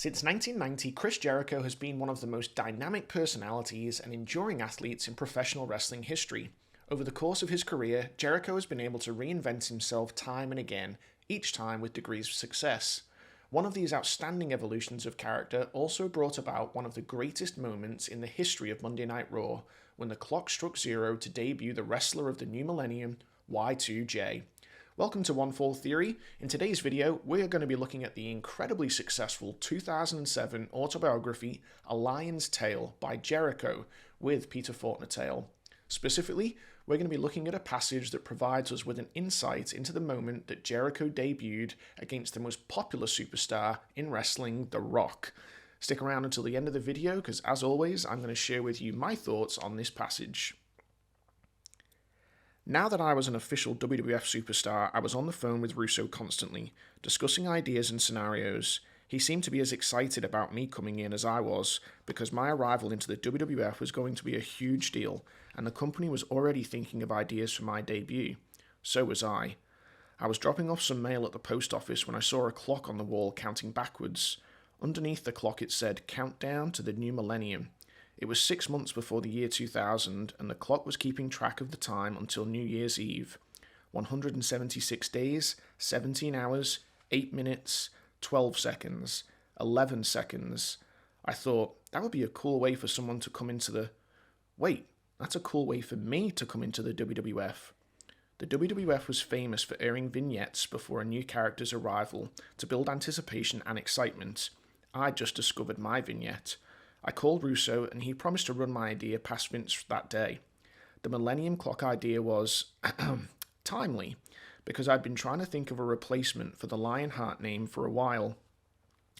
Since 1990, Chris Jericho has been one of the most dynamic personalities and enduring athletes in professional wrestling history. Over the course of his career, Jericho has been able to reinvent himself time and again, each time with degrees of success. One of these outstanding evolutions of character also brought about one of the greatest moments in the history of Monday Night Raw, when the clock struck zero to debut the wrestler of the new millennium, Y2J. Welcome to One Fall Theory. In today's video, we're going to be looking at the incredibly successful 2007 autobiography, A Lion's Tale by Jericho with Peter Fortnatale. Specifically, we're going to be looking at a passage that provides us with an insight into the moment that Jericho debuted against the most popular superstar in wrestling, The Rock. Stick around until the end of the video because, as always, I'm going to share with you my thoughts on this passage. Now that I was an official WWF superstar, I was on the phone with Russo constantly, discussing ideas and scenarios. He seemed to be as excited about me coming in as I was, because my arrival into the WWF was going to be a huge deal, and the company was already thinking of ideas for my debut. So was I. I was dropping off some mail at the post office when I saw a clock on the wall counting backwards. Underneath the clock it said, "Countdown to the New Millennium." It was 6 months before the year 2000, and the clock was keeping track of the time until New Year's Eve. 176 days, 17 hours, 8 minutes, 12 seconds, 11 seconds. I thought, that would be a cool way for someone to come into the... Wait, that's a cool way for me to come into the WWF. The WWF was famous for airing vignettes before a new character's arrival to build anticipation and excitement. I just discovered my vignette. I called Russo and he promised to run my idea past Vince that day. The Millennium Clock idea was timely, because I'd been trying to think of a replacement for the Lionheart name for a while.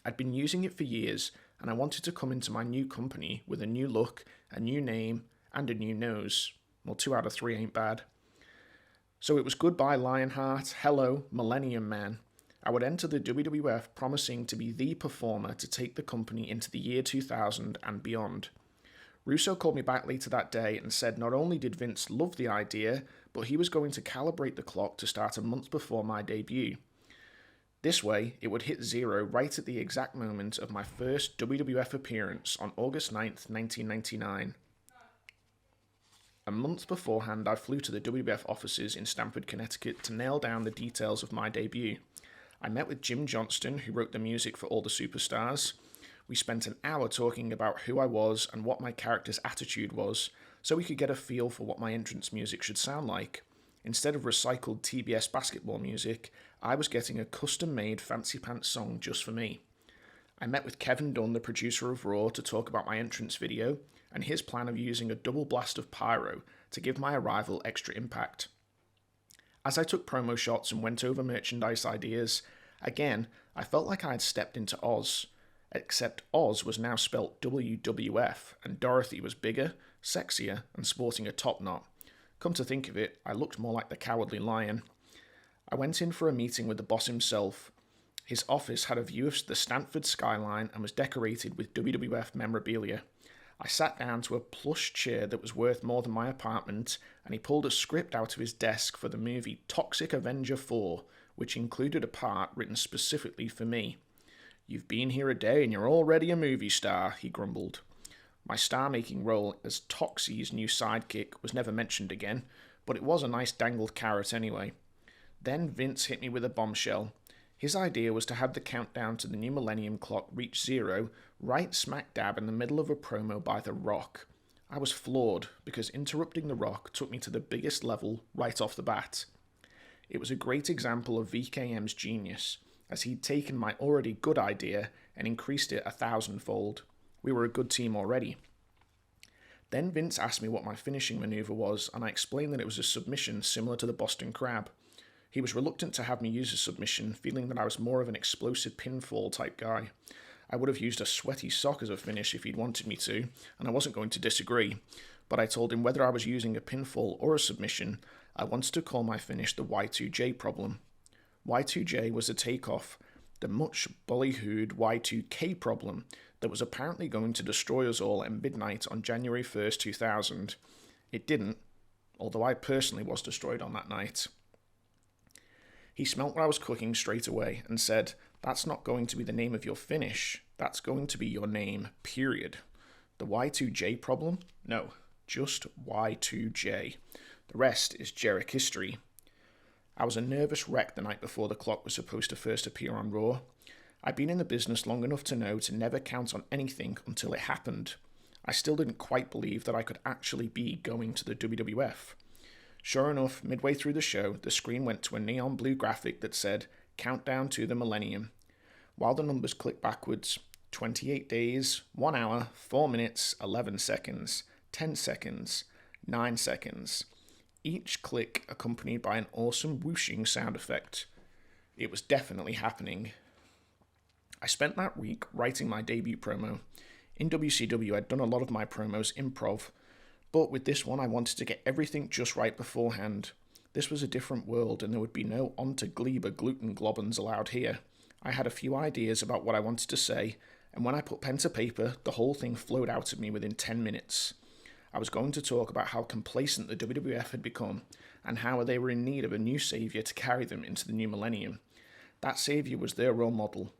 I'd been using it for years, and I wanted to come into my new company with a new look, a new name, and a new nose. Well, 2 out of 3 ain't bad. So it was goodbye Lionheart, hello Millennium Man. I would enter the WWF promising to be the performer to take the company into the year 2000 and beyond. Russo called me back later that day and said not only did Vince love the idea, but he was going to calibrate the clock to start a month before my debut. This way, it would hit zero right at the exact moment of my first WWF appearance on August 9th, 1999. A month beforehand, I flew to the WWF offices in Stamford, Connecticut to nail down the details of my debut. I met with Jim Johnston, who wrote the music for all the superstars. We spent an hour talking about who I was and what my character's attitude was, so we could get a feel for what my entrance music should sound like. Instead of recycled TBS basketball music, I was getting a custom-made fancy pants song just for me. I met with Kevin Dunn, the producer of Raw, to talk about my entrance video and his plan of using a double blast of pyro to give my arrival extra impact. As I took promo shots and went over merchandise ideas, again, I felt like I had stepped into Oz, except Oz was now spelt WWF, and Dorothy was bigger, sexier, and sporting a top knot. Come to think of it, I looked more like the Cowardly Lion. I went in for a meeting with the boss himself. His office had a view of the Stamford skyline and was decorated with WWF memorabilia. I sat down to a plush chair that was worth more than my apartment, and he pulled a script out of his desk for the movie Toxic Avenger 4, which included a part written specifically for me. "You've been here a day and you're already a movie star," he grumbled. My star-making role as Toxie's new sidekick was never mentioned again, but it was a nice dangled carrot anyway. Then Vince hit me with a bombshell. His idea was to have the countdown to the new Millennium Clock reach zero right smack dab in the middle of a promo by The Rock. I was floored, because interrupting The Rock took me to the biggest level right off the bat. It was a great example of VKM's genius, as he'd taken my already good idea and increased it 1,000-fold. We were a good team already. Then Vince asked me what my finishing maneuver was, and I explained that it was a submission similar to the Boston Crab. He was reluctant to have me use a submission, feeling that I was more of an explosive pinfall type guy. I would have used a sweaty sock as a finish if he'd wanted me to, and I wasn't going to disagree, but I told him whether I was using a pinfall or a submission, I wanted to call my finish the Y2J problem. Y2J was a takeoff, the much ballyhooed Y2K problem that was apparently going to destroy us all at midnight on January 1st, 2000. It didn't, although I personally was destroyed on that night. He smelt what I was cooking straight away and said, "That's not going to be the name of your finish. That's going to be your name, period. The Y2J problem? No, just Y2J. The rest is Jericho history. I was a nervous wreck the night before the clock was supposed to first appear on Raw. I'd been in the business long enough to know to never count on anything until it happened. I still didn't quite believe that I could actually be going to the WWF. Sure enough, midway through the show, the screen went to a neon blue graphic that said, "Countdown to the Millennium." While the numbers clicked backwards, 28 days, 1 hour, 4 minutes, 11 seconds, 10 seconds, 9 seconds. Each click accompanied by an awesome whooshing sound effect. It was definitely happening. I spent that week writing my debut promo. In WCW, I'd done a lot of my promos improv, but with this one, I wanted to get everything just right beforehand. This was a different world, and there would be no onto gleba gluten globins allowed here. I had a few ideas about what I wanted to say, and when I put pen to paper, the whole thing flowed out of me within 10 minutes. I was going to talk about how complacent the WWF had become, and how they were in need of a new saviour to carry them into the new millennium. That saviour was their role model.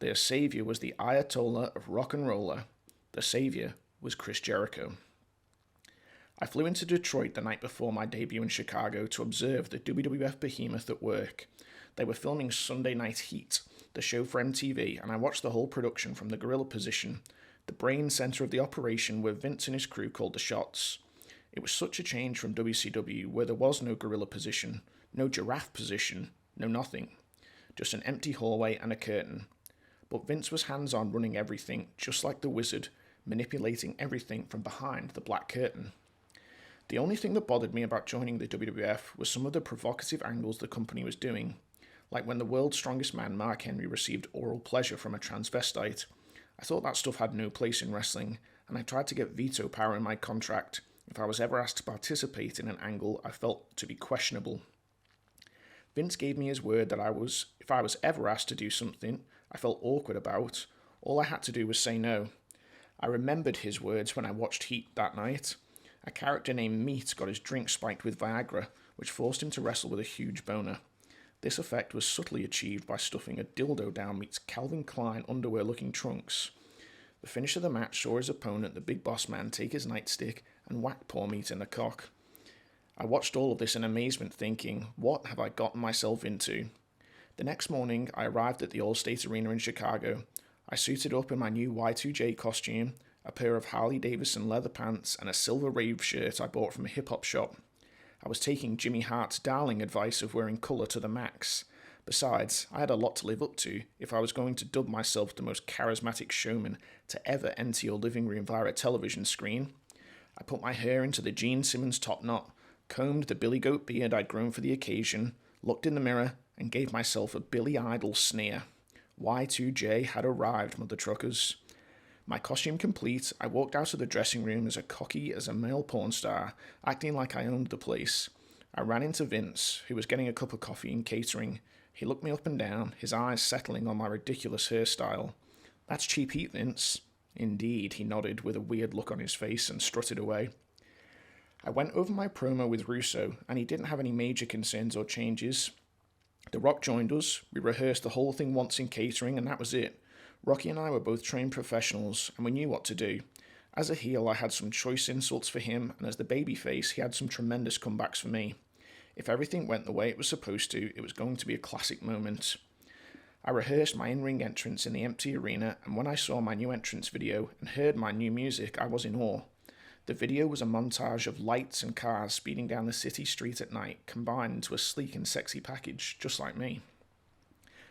Their saviour was the Ayatollah of rock and roller. The saviour was Chris Jericho. I flew into Detroit the night before my debut in Chicago to observe the WWF behemoth at work. They were filming Sunday Night Heat, the show for MTV, and I watched the whole production from the gorilla position, the brain centre of the operation where Vince and his crew called the shots. It was such a change from WCW, where there was no gorilla position, no giraffe position, no nothing. Just an empty hallway and a curtain. But Vince was hands-on running everything, just like the Wizard, manipulating everything from behind the black curtain. The only thing that bothered me about joining the WWF was some of the provocative angles the company was doing, like when the world's strongest man, Mark Henry, received oral pleasure from a transvestite. I thought that stuff had no place in wrestling, and I tried to get veto power in my contract if I was ever asked to participate in an angle I felt to be questionable. Vince gave me his word that if I was ever asked to do something I felt awkward about, all I had to do was say no. I remembered his words when I watched Heat that night. A character named Meat got his drink spiked with Viagra, which forced him to wrestle with a huge boner. This effect was subtly achieved by stuffing a dildo down Meat's Calvin Klein underwear-looking trunks. The finish of the match saw his opponent, the Big Boss Man, take his nightstick and whack poor Meat in the cock. I watched all of this in amazement, thinking, what have I gotten myself into? The next morning, I arrived at the Allstate Arena in Chicago. I suited up in my new Y2J costume, a pair of Harley-Davidson leather pants, and a silver rave shirt I bought from a hip-hop shop. I was taking Jimmy Hart's darling advice of wearing colour to the max. Besides, I had a lot to live up to if I was going to dub myself the most charismatic showman to ever enter your living room via a television screen. I put my hair into the Gene Simmons top knot, combed the Billy Goat beard I'd grown for the occasion, looked in the mirror, and gave myself a Billy Idol sneer. Y2J had arrived, mother truckers. My costume complete, I walked out of the dressing room as cocky as a male porn star, acting like I owned the place. I ran into Vince, who was getting a cup of coffee in catering. He looked me up and down, his eyes settling on my ridiculous hairstyle. "That's cheap heat, Vince." "Indeed," he nodded with a weird look on his face and strutted away. I went over my promo with Russo, and he didn't have any major concerns or changes. The Rock joined us, we rehearsed the whole thing once in catering, and that was it. Rocky and I were both trained professionals, and we knew what to do. As a heel, I had some choice insults for him, and as the babyface, he had some tremendous comebacks for me. If everything went the way it was supposed to, it was going to be a classic moment. I rehearsed my in-ring entrance in the empty arena, and when I saw my new entrance video and heard my new music, I was in awe. The video was a montage of lights and cars speeding down the city street at night, combined into a sleek and sexy package, just like me.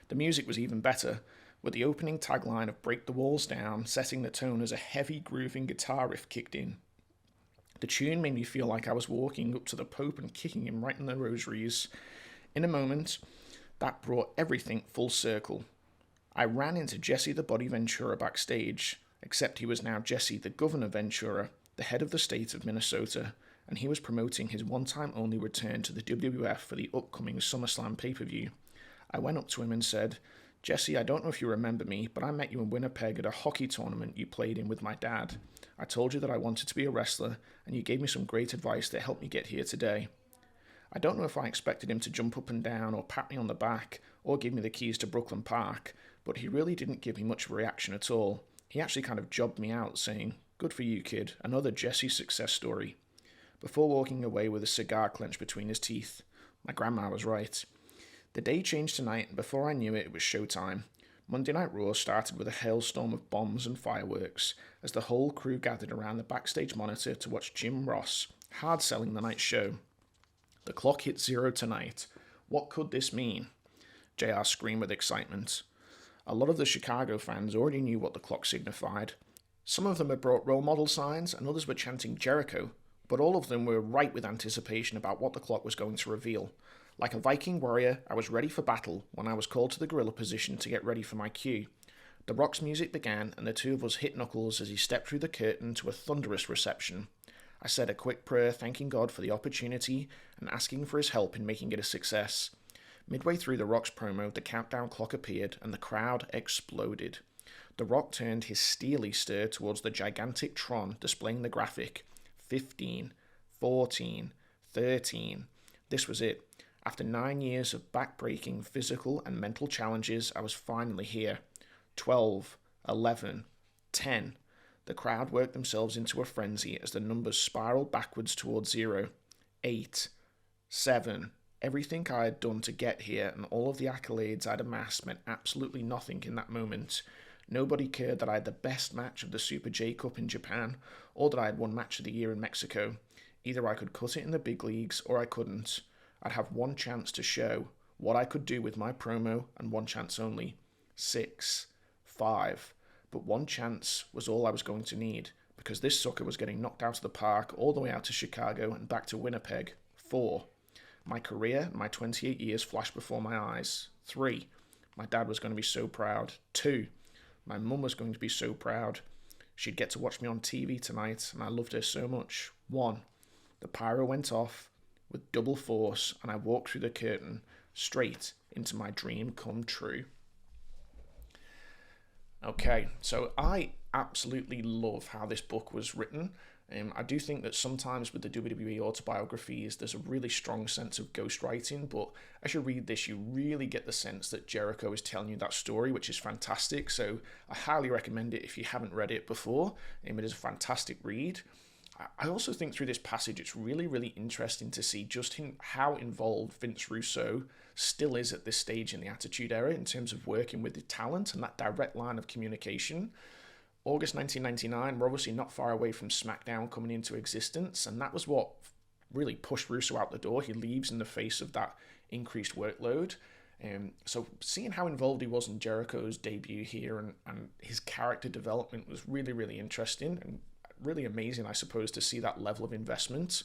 The music was even better, with the opening tagline of "Break the Walls Down" setting the tone as a heavy grooving guitar riff kicked in. The tune made me feel like I was walking up to the Pope and kicking him right in the rosaries. In a moment, that brought everything full circle. I ran into Jesse the Body Ventura backstage, except he was now Jesse the Governor Ventura, the head of the state of Minnesota, and he was promoting his one-time only return to the WWF for the upcoming SummerSlam pay-per-view. I went up to him and said, "Jesse, I don't know if you remember me, but I met you in Winnipeg at a hockey tournament you played in with my dad. I told you that I wanted to be a wrestler, and you gave me some great advice that helped me get here today." I don't know if I expected him to jump up and down or pat me on the back or give me the keys to Brooklyn Park, but he really didn't give me much of a reaction at all. He actually kind of jobbed me out, saying, "Good for you, kid, another Jesse success story," before walking away with a cigar clenched between his teeth. My grandma was right. The day changed tonight, and before I knew it, it was showtime. Monday Night Raw started with a hailstorm of bombs and fireworks as the whole crew gathered around the backstage monitor to watch Jim Ross hard selling the night's show. The clock hit 0 tonight. What could this mean? JR screamed with excitement. A lot of the Chicago fans already knew what the clock signified. Some of them had brought role model signs and others were chanting Jericho, but all of them were right with anticipation about what the clock was going to reveal. Like a Viking warrior, I was ready for battle when I was called to the gorilla position to get ready for my cue. The Rock's music began and the two of us hit knuckles as he stepped through the curtain to a thunderous reception. I said a quick prayer thanking God for the opportunity and asking for his help in making it a success. Midway through the Rock's promo, the countdown clock appeared and the crowd exploded. The Rock turned his steely stare towards the gigantic Tron displaying the graphic. 15, 14, 13. This was it. After 9 years of back-breaking physical and mental challenges, I was finally here. 12, 11, 10. The crowd worked themselves into a frenzy as the numbers spiraled backwards towards 0. 8, 7. Everything I had done to get here and all of the accolades I'd amassed meant absolutely nothing in that moment. Nobody cared that I had the best match of the Super J Cup in Japan, or that I had won Match of the Year in Mexico. Either I could cut it in the big leagues, or I couldn't. I'd have one chance to show what I could do with my promo, and one chance only. 6, 5. But one chance was all I was going to need, because this sucker was getting knocked out of the park all the way out to Chicago and back to Winnipeg. 4. My career and my 28 years flashed before my eyes. 3. My dad was going to be so proud. 2. My mum was going to be so proud. She'd get to watch me on TV tonight, and I loved her so much. 1. The pyro went off with double force, and I walked through the curtain straight into my dream come true. Okay, so I absolutely love how this book was written. I do think that sometimes with the WWE autobiographies, there's a really strong sense of ghostwriting, but as you read this, you really get the sense that Jericho is telling you that story, which is fantastic. So I highly recommend it if you haven't read it before. It is a fantastic read. I also think through this passage, it's really, really interesting to see just how involved Vince Russo still is at this stage in the Attitude Era in terms of working with the talent and that direct line of communication. August 1999, we're obviously not far away from SmackDown coming into existence, and that was what really pushed Russo out the door. He leaves in the face of that increased workload. So seeing how involved he was in Jericho's debut here and his character development was really, really interesting and really amazing, I suppose, to see that level of investment.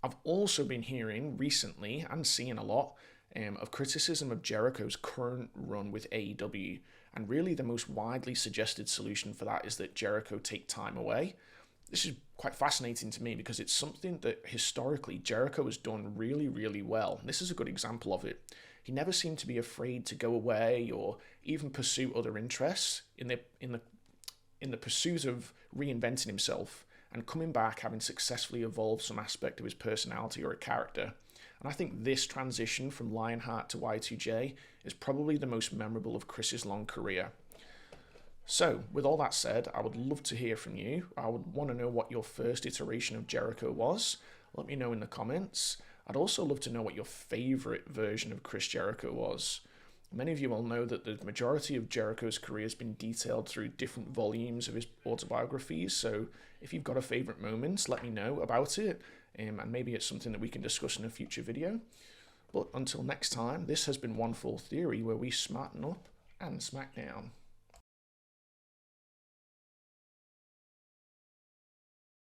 I've also been hearing recently and seeing a lot of criticism of Jericho's current run with AEW, and really the most widely suggested solution for that is that Jericho take time away. This is quite fascinating to me because it's something that historically Jericho has done really, really well. This is a good example of it. He never seemed to be afraid to go away or even pursue other interests in the pursuit of reinventing himself and coming back having successfully evolved some aspect of his personality or a character. And I think this transition from Lionheart to Y2J is probably the most memorable of Chris's long career. So, with all that said, I would love to hear from you. I would want to know what your first iteration of Jericho was. Let me know in the comments. I'd also love to know what your favourite version of Chris Jericho was. Many of you will know that the majority of Jericho's career has been detailed through different volumes of his autobiographies, so if you've got a favourite moment, let me know about it, and maybe it's something that we can discuss in a future video. But until next time, this has been One Full Theory, where we smarten up and smack down.